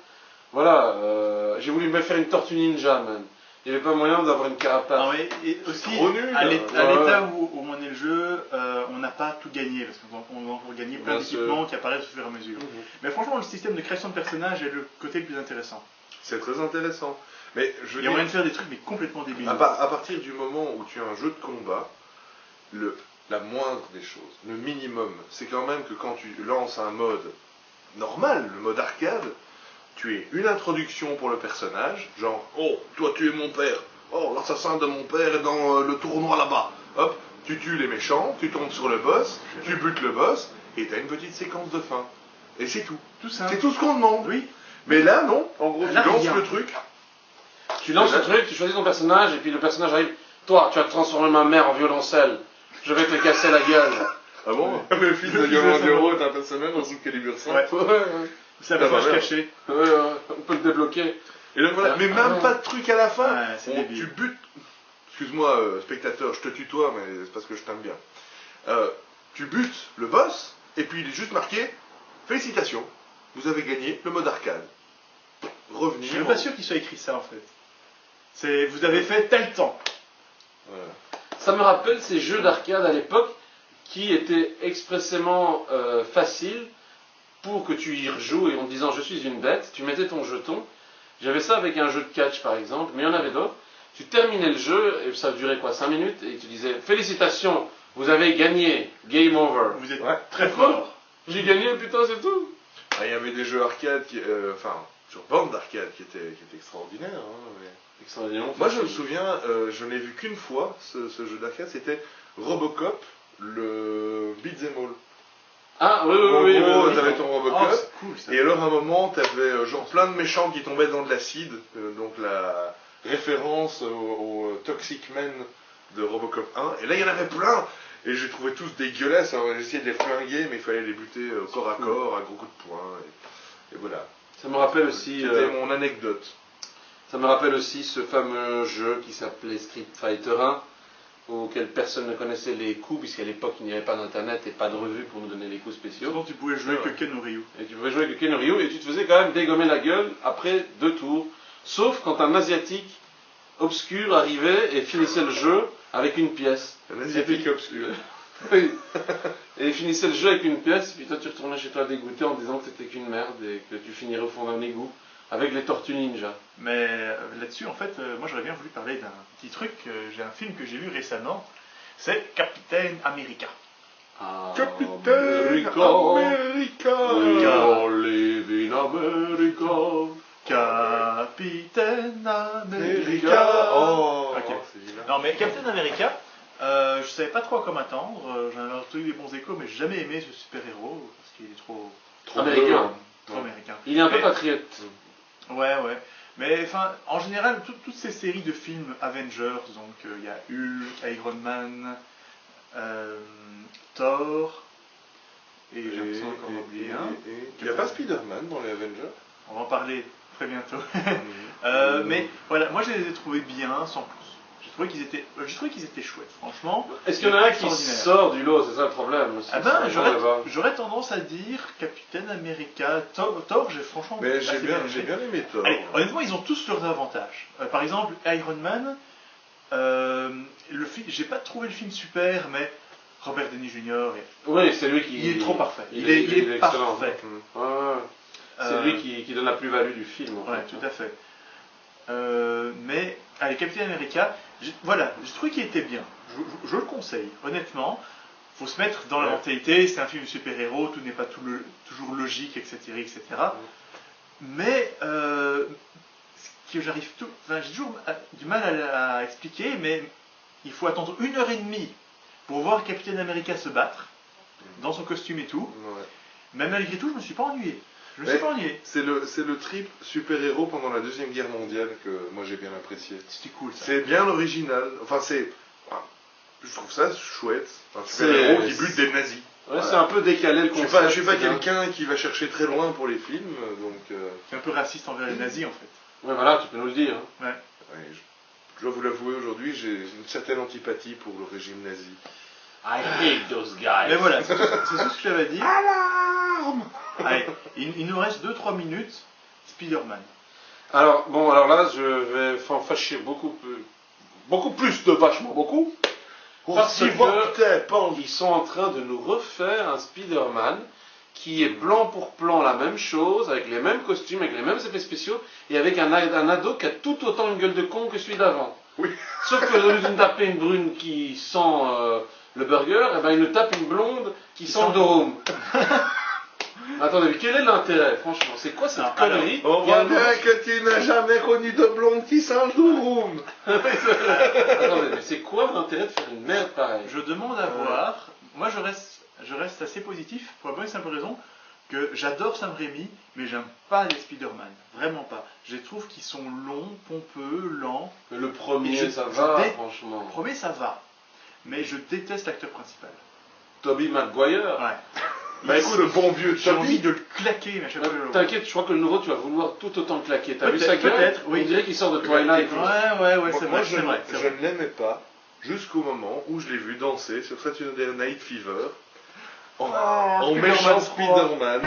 Voilà, j'ai voulu me faire une tortue ninja, même. Il n'y avait pas moyen d'avoir une carapace.
Non, mais et aussi,
trop nul,
à
là.
l'état où on est le jeu, on n'a pas tout gagné, parce qu'on va encore gagner plein
Bien sûr.
d'équipements qui apparaissent au fur et à mesure.
Mhm.
Mais franchement, le système de création de personnages est le côté le plus intéressant.
C'est très intéressant. Mais je veux
Il y a
dire,
moyen de faire des trucs, mais complètement débiles.
à partir du moment où tu as un jeu de combat, la moindre des choses, le minimum, c'est quand même que quand tu lances un mode normal, le mode arcade, tu aies une introduction pour le personnage, genre « Oh, toi tu es mon père. Oh, l'assassin de mon père est dans le tournoi là-bas. » Hop, tu tues les méchants, tu tombes sur le boss, tu butes le boss, et tu as une petite séquence de fin. Et c'est tout.
Tout ça.
C'est tout ce qu'on demande.
Oui.
Mais là, non. En gros,
Là,
tu lances
rien.
le truc.
Tu lances le truc, tu choisis ton personnage, et puis le personnage arrive. Toi, tu as transformé ma mère en violoncelle. Je vais te casser la gueule.
Ah bon Le fils de Yolande Moreau est un personnage dans Soul Calibur 5.
Ouais.
Ouais,
Ça
Ah,
va
bah,
se
merde.
cacher.
on peut le débloquer.
Et donc voilà, mais même pas de truc à la fin.
Ouais, c'est débile.
Tu butes. Excuse-moi, spectateur, je te tutoie, mais c'est parce que je t'aime bien. Tu butes le boss, et puis il est juste marqué félicitations, vous avez gagné le mode arcade.
Je
Revenir.
suis même pas sûr qu'il soit écrit ça en fait. Vous avez fait tel temps.
Voilà.
Ça me rappelle ces jeux d'arcade à l'époque qui étaient expressément faciles pour que tu y rejoues et en te disant je suis une bête, tu mettais ton jeton. J'avais ça avec un jeu de catch par exemple, mais il y en avait d'autres. Tu terminais le jeu et ça durait quoi 5 minutes et tu disais félicitations, Vous avez gagné. Game over.
Vous êtes
Ouais.
très fort.
J'ai gagné, putain, c'est tout.
Ah, il y avait des jeux arcade, sur bande d'arcade qui étaient extraordinaires. Hein, mais...
Extraordinairement
Moi, je me
facile.
souviens, je n'ai vu qu'une fois ce jeu d'arcade, c'était Robocop, le Beat'em All.
Ah, oui,
En
oui, oui.
gros,
oui, oui.
t'avais ton
Oh,
Robocop,
c'est cool ça.
et alors à un moment, t'avais genre plein de méchants qui tombaient dans de l'acide, donc la référence au Toxic Man de Robocop 1, et là il y en avait plein, et je les trouvais tous dégueulasses, alors j'ai essayé de les flinguer, mais il fallait les buter corps à corps, à gros coups de poing, et voilà.
Ça me rappelle aussi.
C'était mon anecdote.
Ça me rappelle aussi ce fameux jeu qui s'appelait Street Fighter 1, auquel personne ne connaissait les coups, puisqu'à l'époque il n'y avait pas d'internet et pas de revue pour nous donner les coups spéciaux.
Sinon, tu pouvais jouer que Ken ou Ryu.
Et tu pouvais jouer avec Ken Ryu et tu te faisais quand même dégommer la gueule après 2 tours. Sauf quand un asiatique obscur arrivait et finissait le jeu avec une pièce.
Un asiatique obscur.
Oui. Et il finissait le jeu avec une pièce, puis toi tu retournais chez toi dégoûté en disant que c'était qu'une merde et que tu finirais au fond d'un égout avec les tortues ninja.
Mais là-dessus, en fait, moi j'aurais bien voulu parler d'un petit truc. J'ai un film que j'ai vu récemment. C'est Capitaine America.
Capitaine
America.
America.
We live in America.
Capitaine America.
America. Oh,
Ok.
c'est vilain.
Non, mais Captain America, je savais pas trop à quoi m'attendre. J'en avais entendu des bons échos, mais j'ai jamais aimé ce super-héros parce qu'il est trop
Américain.
trop américain.
Il est un peu
Mais-
patriote.
Ouais. Mais enfin, en général, toutes ces séries de films Avengers, donc il y a Hulk, Iron Man, Thor, et j'ai l'impression d'en avoir oublié un.
Il n'y a pas Spider-Man dans les Avengers?
On va en parler très bientôt.
Mhm.
Mais voilà, moi je les ai trouvés bien, sans plus. J'ai trouvé qu'ils étaient chouettes, franchement.
Est-ce qu'il y en a un qui
Extraordinaire.
sort du lot, c'est ça le problème
Ah
C'est
ben,
ça, là-bas.
j'aurais tendance à dire Capitaine America, Thor, j'ai franchement
Mais
assez
j'ai bien aimé Thor.
Allez, honnêtement, ils ont tous leurs avantages. Par exemple, Iron Man, j'ai pas trouvé le film super, mais Robert Downey Jr.
Oui, c'est lui qui.
Il est trop parfait.
Il est excellent.
parfait.
Ouais, ouais. C'est lui qui donne la plus-value du film. En
Ouais,
fait.
tout à fait. Mais, allez, Capitaine America, voilà, j'ai trouvé qu'il était bien. Je le conseille, honnêtement. Faut se mettre dans la mentalité, c'est un film de super-héros, tout n'est pas toujours logique, etc. etc. Mais, ce que j'ai toujours du mal à expliquer, mais il faut attendre 1h30 pour voir Capitaine America se battre, dans son costume et tout.
Ouais.
Mais malgré tout, je me suis pas ennuyé.
C'est le trip super-héros pendant la Deuxième Guerre mondiale que moi j'ai bien apprécié.
C'était cool ça.
C'est bien original. Enfin, je trouve ça chouette. Un super-héros qui bute des nazis.
Ouais,
Voilà.
c'est un peu décalé le
Je
concept.
suis pas
c'est bien.
quelqu'un qui va chercher très loin pour les films, donc
C'est un peu raciste envers les nazis en fait.
Ouais, voilà, tu peux nous le dire.
Ouais.
ouais, je dois vous l'avouer aujourd'hui, j'ai une certaine antipathie pour le régime nazi.
I hate those guys.
Mais voilà, c'est tout ce que j'avais dit.
Alarme!
Allez, il nous reste 2-3 minutes. Spider-Man.
Alors là, je vais en fâcher beaucoup plus de vachement beaucoup. Parce que ils sont en train de nous refaire un Spider-Man qui est plan pour plan la même chose, avec les mêmes costumes, avec les mêmes effets spéciaux, et avec un ado qui a tout autant une gueule de con que celui d'avant.
Oui.
Sauf que au lieu de taper une brune qui sent le burger, eh ben, il nous tape une blonde qui sent le Dorum. Attendez, mais quel est l'intérêt, franchement? C'est quoi cette connerie?
On
Il y a
voit
un moment-
bien que tu n'as jamais connu de blonde qui sent le durum.
Attendez, mais c'est quoi l'intérêt de faire une merde pareille?
Je demande à voir. Moi, je reste assez positif pour la bonne et simple raison que j'adore Sam Raimi, mais j'aime pas les Spider-Man. Vraiment pas. Je trouve qu'ils sont longs, pompeux, lents.
Mais le premier,
Et
ça va,
Le
franchement.
premier, ça va. Mais je déteste l'acteur principal.
Tobey Maguire.
Ouais.
Bah écoute, le bon vieux
J'ai envie
Toby.
de le claquer, mais à chaque fois que je le vois.
T'inquiète, je crois que le nouveau, tu vas vouloir tout autant claquer. T'as vu
Peut-être,
sa gueule?
peut-être, oui.
On dirait qu'il sort de Twilight.
Ouais, c'est
Moi,
vrai,
je
c'est vrai.
ne l'aimais pas jusqu'au moment où je l'ai vu danser sur Saturday Night Fever en méchant Spider-Man.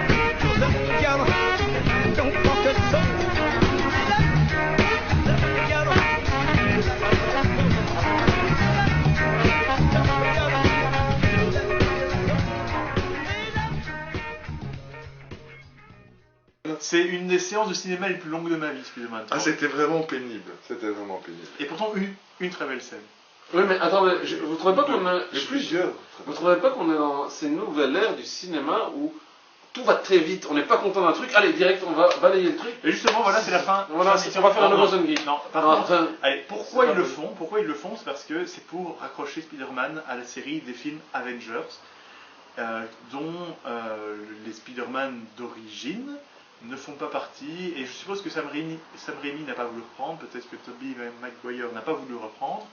C'est une des séances de cinéma les plus longues de ma vie, Spider-Man 3.
Ah, c'était vraiment pénible. C'était vraiment pénible.
Et pourtant, une très belle scène.
Oui, mais attendez, vous trouvez pas qu'on a...
Les plusieurs.
Vous trouvez pas qu'on est dans ces nouvelles ères du cinéma où tout va très vite, on n'est pas content d'un truc, allez, direct, on va balayer le truc.
Et justement, voilà, c'est la fin.
Voilà, si on va faire un nouveau Zone Geek.
Non, par
Non,
contre,
enfin,
allez, pourquoi
c'est
ils
pas
le
bon.
font? Pourquoi ils le font? C'est parce que c'est pour raccrocher Spider-Man à la série des films Avengers, dont les Spider-Man d'origine ne font pas partie. Et je suppose que Sam Raimi n'a pas voulu reprendre, peut-être que Tobey Maguire n'a pas voulu reprendre.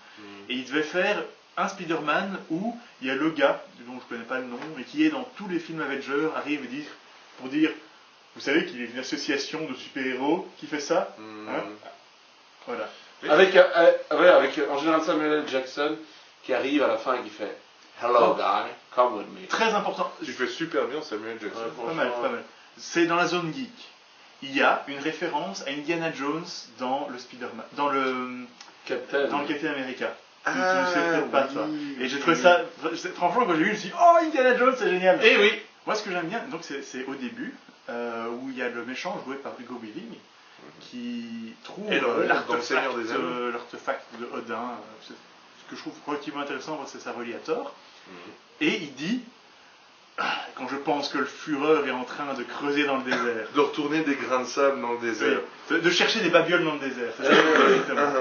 Et il devait faire un Spider-Man où il y a le gars, dont je ne connais pas le nom, mais qui est dans tous les films Avengers, arrive et dit, pour dire, vous savez qu'il y a une association de super-héros qui fait ça, hein? Voilà.
Avec, ouais, avec en général Samuel L. Jackson qui arrive à la fin et qui fait Hello guy, come with me.
Très important.
Tu fais super bien Samuel Jackson.
Ouais,
Pas mal, pas mal. C'est dans la zone geek. Il y a une référence à Indiana Jones dans le Spider-Man, dans le
Captain.
Captain America. Tu ne
Ah,
sais peut-être pas ça.
oui,
Et j'ai
oui,
trouvé
oui.
ça, franchement, quand j'ai vu, je me suis dit, oh, Indiana Jones, c'est génial.
Eh oui.
Moi, ce que j'aime bien, donc c'est au début, où il y a le méchant joué par Hugo Weaving, qui trouve
Et dans Le Seigneur des Anneaux.
l'artefact de Odin, ce que je trouve relativement intéressant parce que ça relie à Thor. Et il dit, quand je pense que le Führer est en train de creuser dans le désert,
De retourner des grains de sable dans le désert.
de chercher des babioles dans le désert. C'est ça que je veux dire, exactement.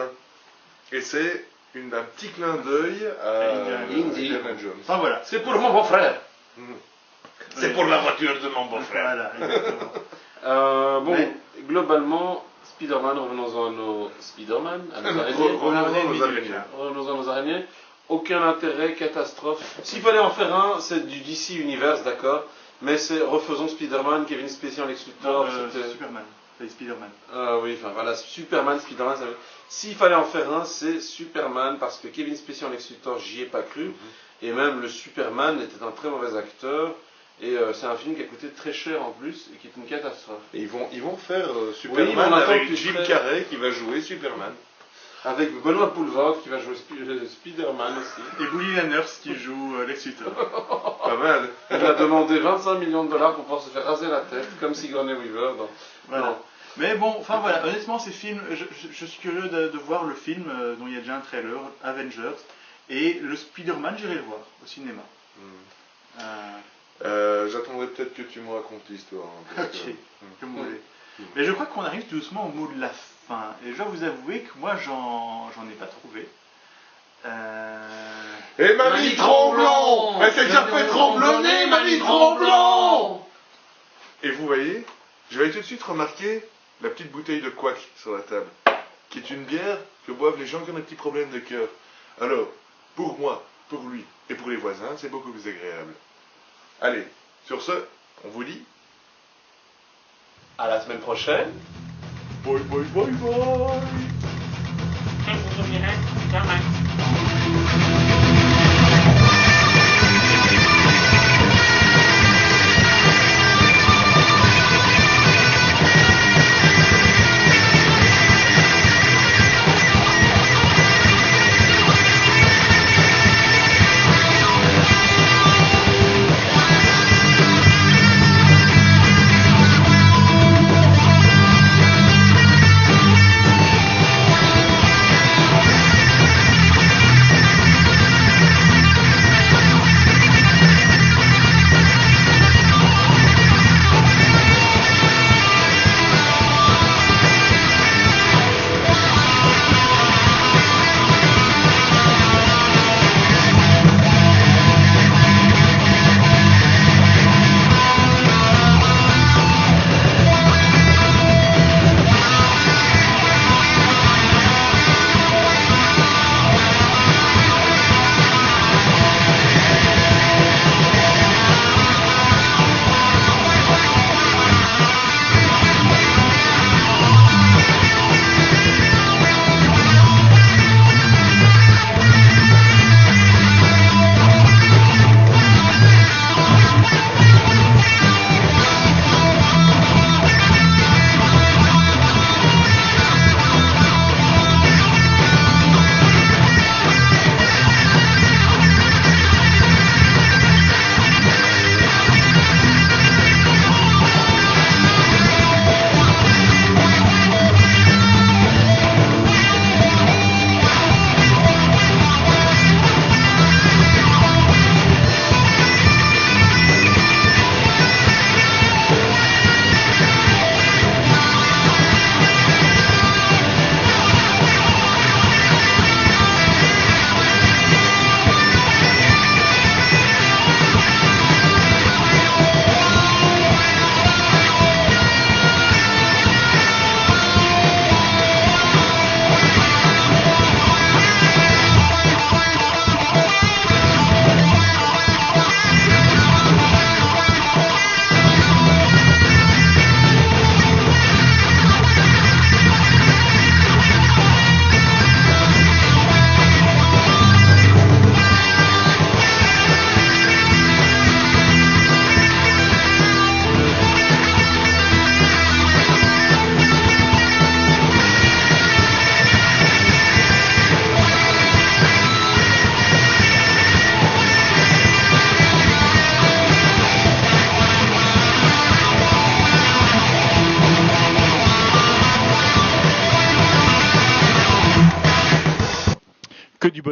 Et c'est un petit clin d'œil à
Indy.
Indiana Jones.
Enfin voilà.
C'est pour mon beau-frère.
C'est pour la voiture de mon beau-frère.
Voilà, exactement.
Bon,
Mais-
globalement, Spider-Man, revenons-en à nos Spider-Man, à nos araignées.
Revenons aux araignées.
Revenons-à nos araignées. Aucun intérêt, catastrophe. S'il fallait en faire un, c'est du DC Universe, d'accord. Mais c'est refaisons Spider-Man, Kevin Spacey en Lex Luthor. c'était-
Superman. C'est Spider-Man.
Oui, enfin voilà, Superman, Spider-Man. S'il fallait en faire un, c'est Superman, parce que Kevin Spacey en Lex Luthor, j'y ai pas cru. Et même le Superman était un très mauvais acteur. Et c'est un film qui a coûté très cher en plus, et qui est une catastrophe.
Et ils vont faire
Oui,
Superman
mais on attend
avec
que
Jim
tu
Carrey qui va jouer Superman.
Avec Benoît Poulvord qui va jouer Spider-Man aussi.
Et Bully Lanners qui joue Lex Luthor.
Pas mal.
Il a demandé 25 millions de dollars pour pouvoir se faire raser la tête, comme Sigourney Weaver. Dans...
Voilà.
Non.
Mais bon, enfin voilà, honnêtement, ces films, je suis curieux de voir le film dont il y a déjà un trailer, Avengers, et le Spider-Man, j'irai le voir au cinéma.
J'attendrai peut-être que tu me racontes l'histoire. hein, parce
Ok,
que-
comme vous voulez. Mais je crois qu'on arrive doucement au mot de la fin. Et je dois vous avouer que moi, j'en ai pas trouvé.
Et Mamie Tromblon, elle s'est déjà fait tromblonner, Mamie Tromblon. Et vous voyez, je vais tout de suite remarquer la petite bouteille de couac sur la table, qui est une bière que boivent les gens qui ont des petits problèmes de cœur. Alors, pour moi, pour lui et pour les voisins, c'est beaucoup plus agréable. Allez, sur ce, on vous dit
À la semaine prochaine.
bye bye bye bye.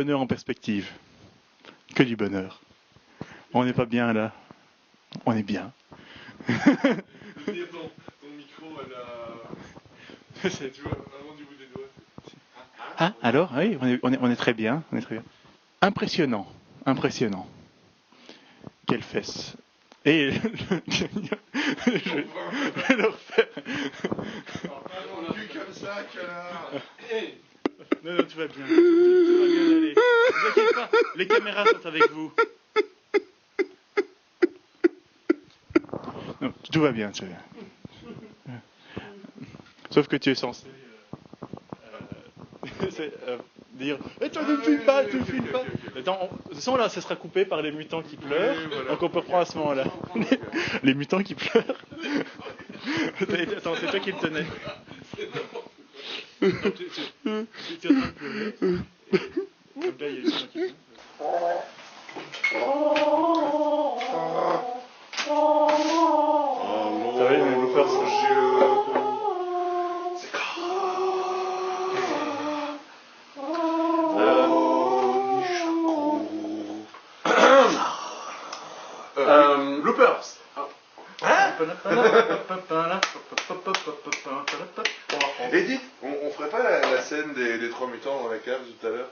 bonheur en perspective. Que du bonheur. On n'est pas bien là. On est bien.
Ton micro, elle a. Tu vois, vraiment du bout des doigts.
Ah, alors, oui, on est très bien. On est très bien. Impressionnant. Impressionnant. Quelle fesse. Et je vais le refaire.
Plus comme ça, connard.
Non, tout va bien. Tout va bien aller. Ne vous inquiétez pas, les caméras sont avec vous. Non, tout va bien, tout va bien. Sauf que tu es censé dire toi ne me filmes pas, tu ne filmes pas. Attends, de toute façon là, ça sera coupé par les mutants qui pleurent.
Oui, voilà.
Donc on peut prendre à ce moment-là. Les mutants qui pleurent. Attends, c'est toi qui le tenais. Tu es en train de pleurer. Comme là, il y a les mutants qui pleurent. Ça va, on va faire ça.
Bloopers.
Et dites, on ferait pas la scène des trois mutants dans la cave tout à l'heure?